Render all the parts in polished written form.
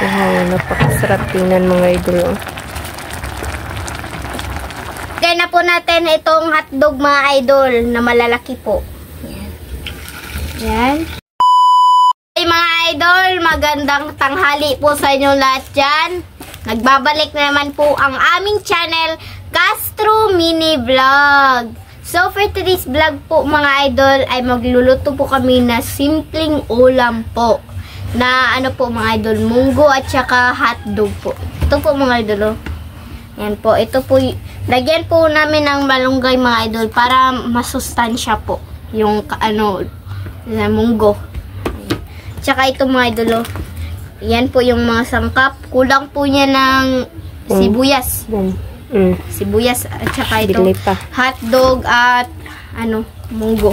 Wow, napakasarap tingnan mga idol. Lagay na po natin itong hotdog mga idol na malalaki po. Yan. Hey mga idol, magandang tanghali po sa inyong lahat dyan. Nagbabalik na naman po ang aming channel, Castro Mini Vlog. So for today's vlog po mga idol ay magluluto po kami na simpleng ulam po. Na ano po mga idol, munggo at saka hotdog po. Ito po mga idol. Yan po, ito po, lagyan po namin ng malunggay mga idol para masustansya po yung ano, na munggo. Tsaka ito mga idol. Yan po yung mga sangkap. Kulang po niya ng sibuyas. Sibuyas at saka ito hotdog at ano, munggo.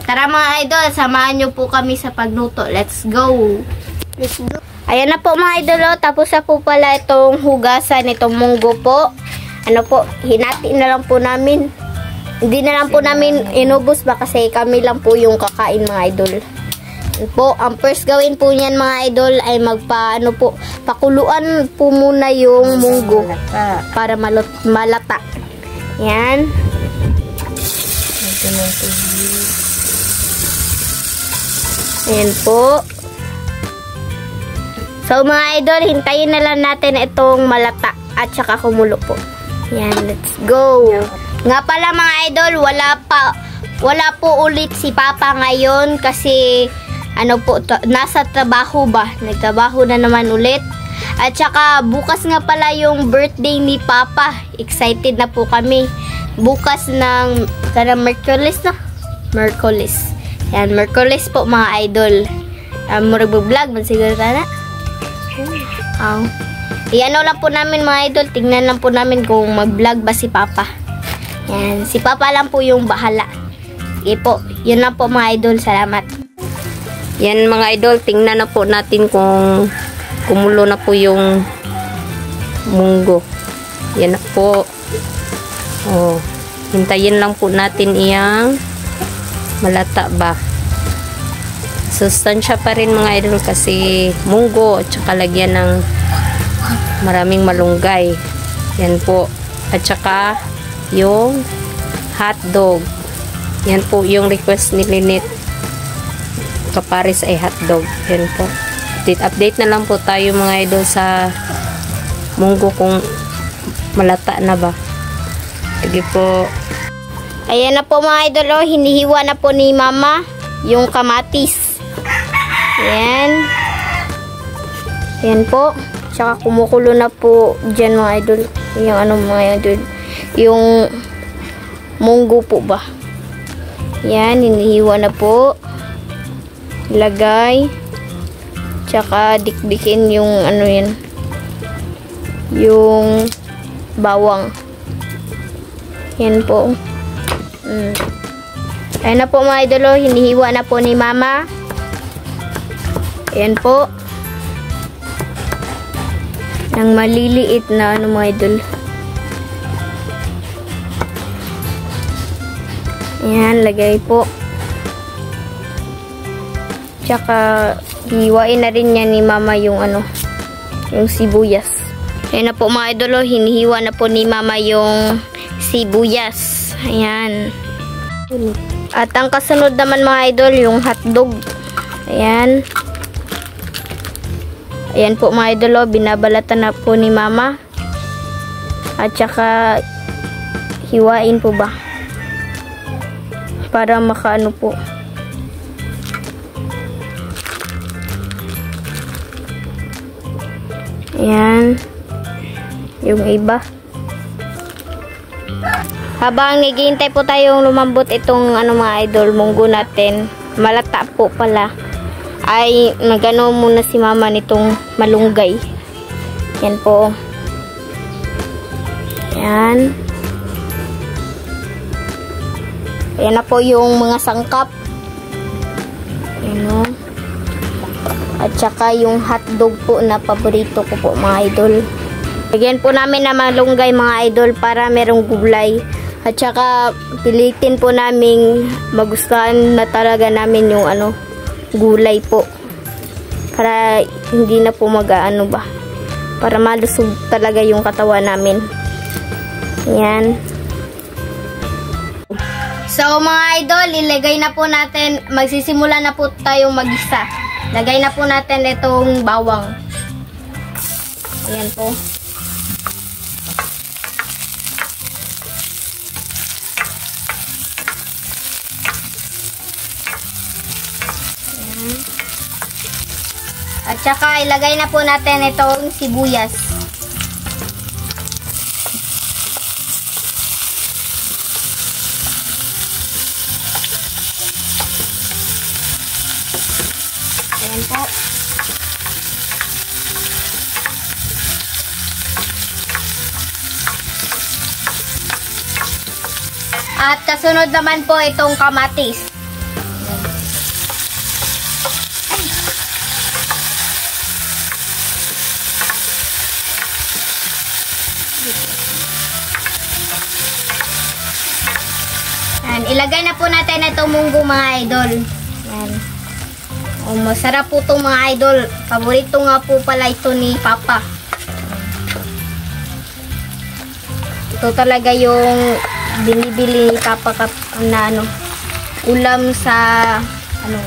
Tara mga idol, samahan nyo po kami sa pagluto. Let's go! Let's go! Ayan na po mga idol, tapos na po pala itong hugasan itong munggo po. Ano po, hinati na lang po namin. Hindi na lang po namin inubos ba kasi kami lang po yung kakain mga idol. Po, ang first gawin po niyan mga idol ay ano po, pakuluan po muna yung munggo para malata. Yan. Ayan po. So mga idol, hintayin na lang natin itong malata at saka kumulo po. Yan, let's go. Nga pala mga idol, wala po ulit si Papa ngayon kasi ano po, nasa trabaho ba? Nagtrabaho na naman ulit. At saka bukas nga pala yung birthday ni Papa. Excited na po kami. Bukas ng Merkulis na? Merkulis. Yan, Merkulis po mga idol. Murag vlog, siguro na. Iano lang po namin mga idol. Tingnan lang po namin kung mag-vlog ba si Papa. Yan, si Papa lang po yung bahala. Sige po, yun lang po mga idol. Salamat. Yan mga idol, tingnan na po natin kung kumulo na po yung munggo. Yan na po. Oh, hintayin lang po natin iyang malata ba. Sustansya pa rin mga idol kasi munggo at saka lagyan ng maraming malunggay. Yan po. At saka yung hotdog. Yan po yung request ni Lynette. Kapares ay hotdog. Yan po. Update na lang po tayo mga idol sa munggo kung malata na ba. Sige po. Ayan na po mga idol. Hinihiwa na po ni Mama yung kamatis. Yan. Yan po. Tsaka kumukulo na po dyan mga idol. Yung ano mga idol. Yung munggo po ba. Yan. Hinihiwa na po. Ilagay. Tsaka dikdikin yung ano yan. Yung bawang. Yan po. Ayan na po mga idolo. Hinihiwa na po ni Mama. Ayan po. Ang maliliit na ano mga idol. Ayan. Lagay po. Tsaka hiwain na rin niya ni Mama yung ano, yung sibuyas. Ayan na po mga idolo, hinihiwa na po ni Mama yung sibuyas. Ayan. At ang kasunod naman mga idol, yung hotdog. Ayan. Ayan po mga idolo, binabalatan na po ni Mama. At saka hiwain po ba? Para makaano po. Ayan. Yung iba. Habang naghihintay po tayong lumambot itong ano mga idol, munggo natin. Malata po pala. Ay nagano muna si Mama nitong malunggay. Yan po. Ayan. Ayan na po yung mga sangkap. Ayan o. At saka yung hotdog po na paborito ko po mga idol. Lagyan po namin na malunggay mga idol para merong gulay. At saka pilitin po namin magustuhan na talaga namin yung ano, gulay po. para hindi na po mag-ano ba, para malusog talaga yung katawan namin. Yan. So mga idol, ilagay na po natin, magsisimula na po tayong mag-isa. Lagay na po natin itong bawang. Ayan po. Ayan. At saka ilagay na po natin itong sibuyas. Ayan po. At kasunod naman po itong kamatis. Ayan, ilagay na po natin itong munggo mga idol. Ayan. Oh, masarap po itong mga idol. Paborito nga po pala ito ni Papa. Ito talaga yung binibili ni Papa na ano, ulam sa ano,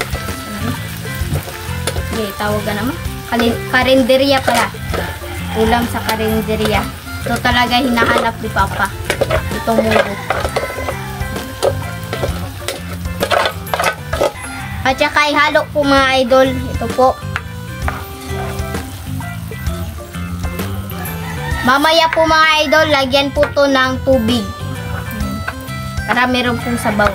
okay, tawagan naman. Karinderya pala. Ulam sa karinderya. Ito talaga hinahanap ni Papa. Itong munggo. At saka ihalo po mga idol. Ito po. Mamaya po mga idol, lagyan po to ng tubig. Para meron pong sabaw.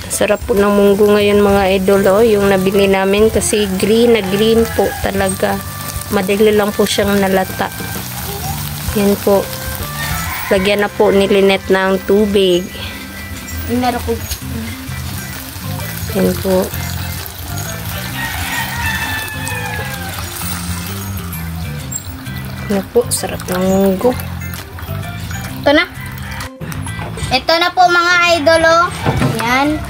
Sarap po ng munggo ngayon mga idol. Oh, yung nabili namin kasi green na green po talaga. Madali lang po siyang nalata. Yan po. Lagyan na po ni Lynette ng tubig. Inaro ko. Yan po. Yan po, sarap ng munggo. Ito na. Ito na po mga idol, oh. Yan.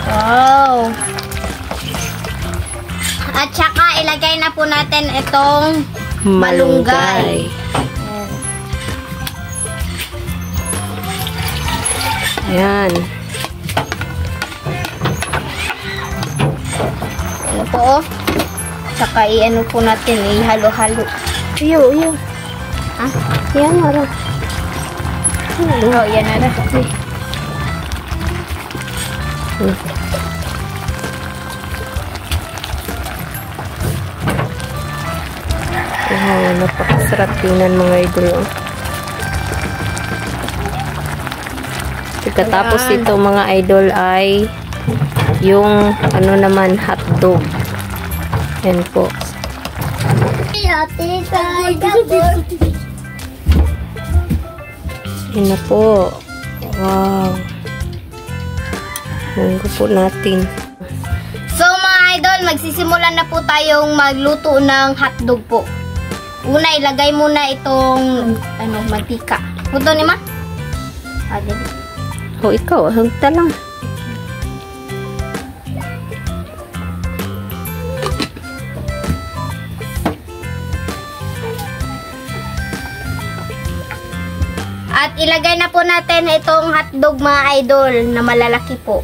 Wow. At saka ilagay na po natin itong malunggay. Ayan. Ano po, oh. Saka i-ano po natin, ihalo-halo. Iyo. Ha? Yan, mara. Oh, yan na. Oh, napakasarap tingnan mga idol. Pagkatapos ito mga idol ay yung ano naman hotdog. Yan po. Yan na po. Wow. Munggo po natin. So mga idol, magsisimula na po tayong magluto ng hotdog po. Una, ilagay muna itong ano, mantika. Ito ni ma? O ikaw, hagta lang. At ilagay na po natin itong hotdog mga idol na malalaki po.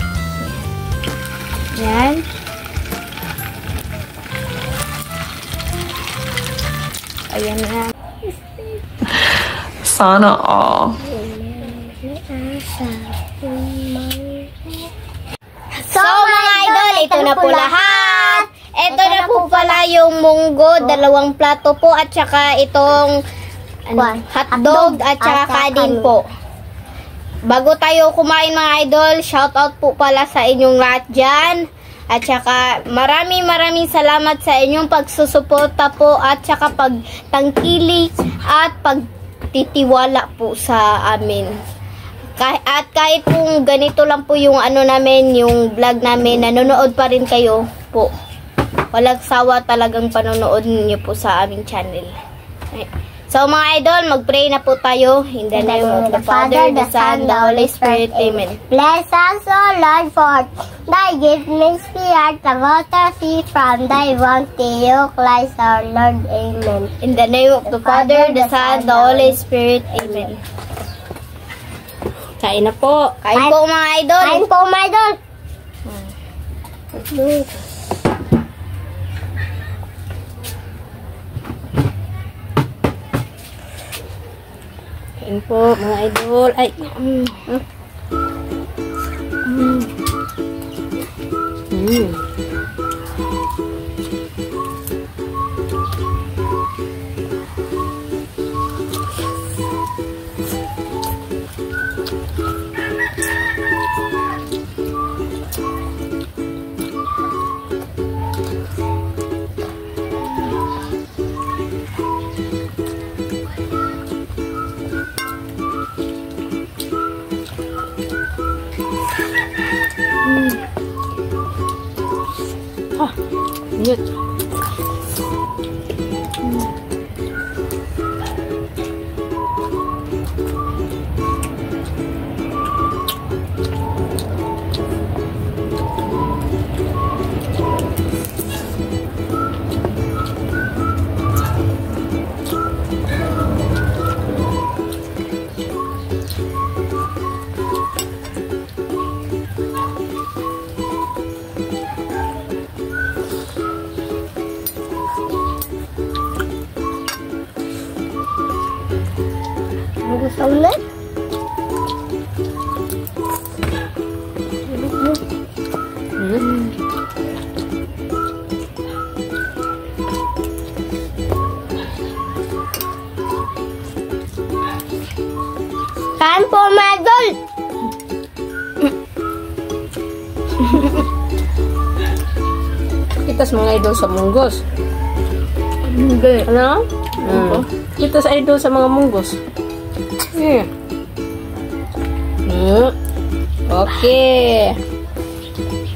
Yan. Ayan na. Sana all. So mga idol, ito na po lahat. Ito na po pala yung munggo, 2 plato po at saka itong hotdog at saka kanin po. Bago tayo kumain mga idol, shoutout po pala sa inyong lahat dyan. At saka maraming salamat sa inyong pagsusuporta po at saka pagtangkilik at pagtitiwala po sa amin. At kahit kung ganito lang po yung ano namin, yung vlog namin, nanonood pa rin kayo po. Walang sawa talagang panonood niyo po sa aming channel. So mga idol, mag-pray na po tayo. In the name of the Father, the Son, the Holy Spirit. Amen. Bless us, O Lord, for thy gift mystery art, the water free from thy bounty, O Christ our Lord. Amen. In the name of the Father, the Son, the Holy Spirit. Amen. Kain na po. Kain po mga idol. Kain po, my idol. Kain po, mga idol. Ay. Yun. Gusto mo na? Kain po, my idol. Kitas mga idol sa munggos. Hindi. Ano? Kitas idol sa mga munggos. Yeah. Okay.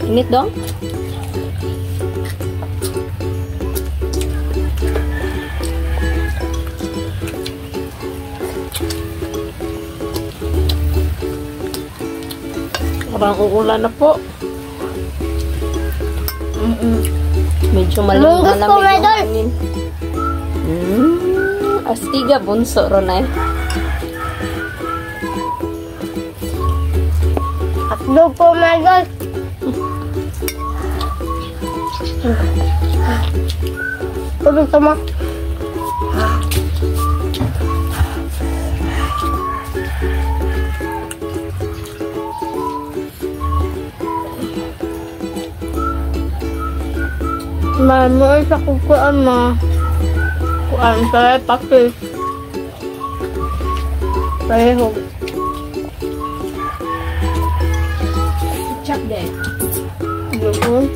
Init dong? Parang uulan na po. Medyo malamig Munggos po, my yung idol. hangin. Astiga bunso ronay. Hotdog po, my idol. Tubig sama. Mama, sa kukuan ma. Kuan sa pakis. Pareho. Chop de. Doon.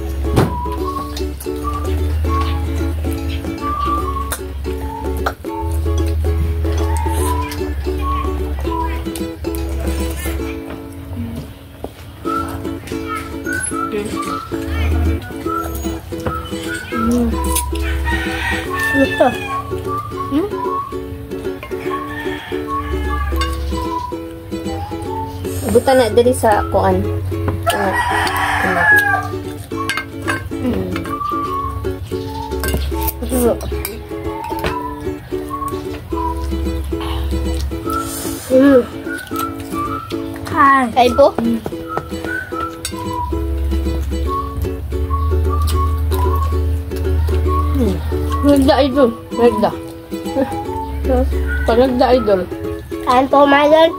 Gusto. Buta na diri sa kuan. Kain po. Nagda idol. Nagda. Nagda idol. Kain po, my idol.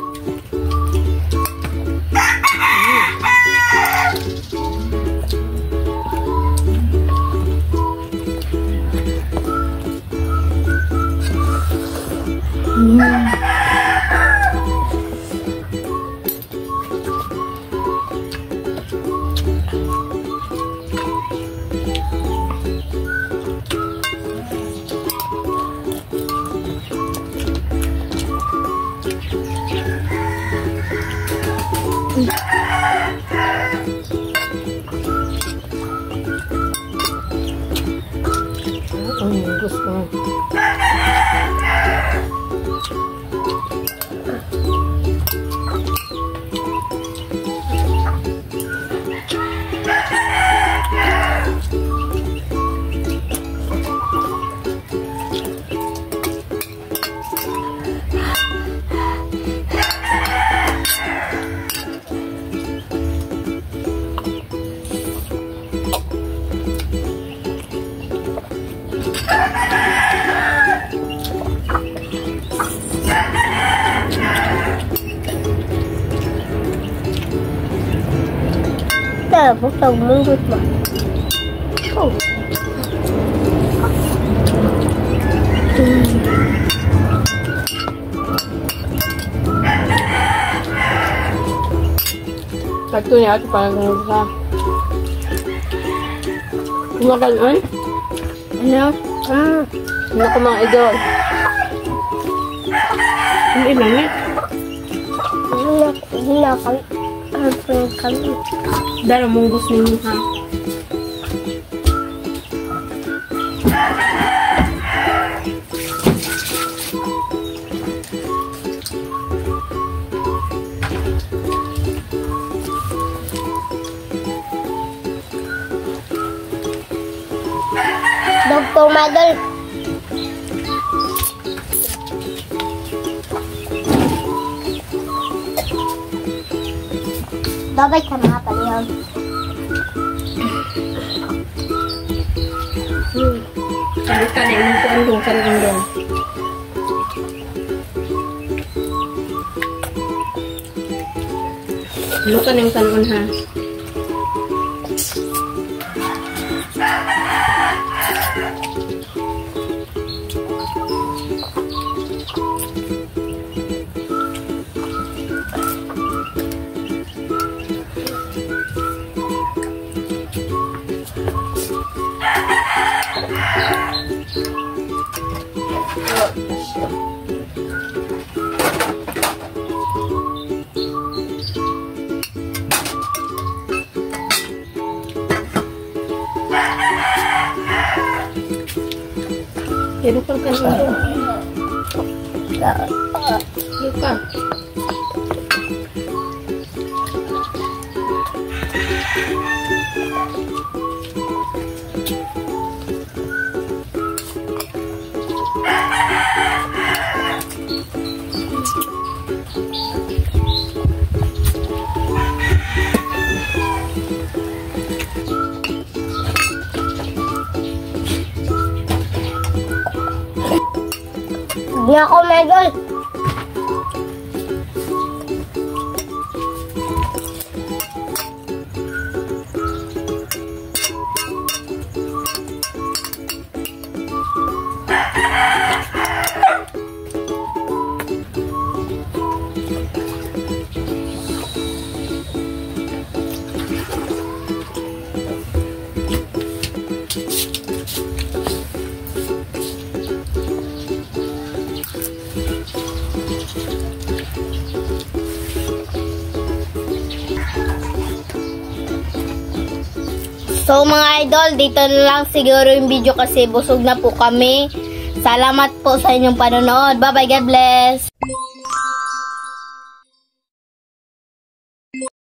Gusto. Busog munggot mo. Oh. Sakto niya ito parang sa kumakan ay? Ano? Ano ko mga idol? Hindi langit. Hindi na kami. Dahil munggos ninyo ha. Dr. Madol. Babay ka na pala yun. Sabi ka na yung tuandong sarindong. Ano ka na yung tanon ha? Pero pag kanino. Luka. Hindi ako Madol. So mga idol, dito na lang siguro yung video kasi busog na po kami. Salamat po sa inyong panonood. Bye bye, God bless!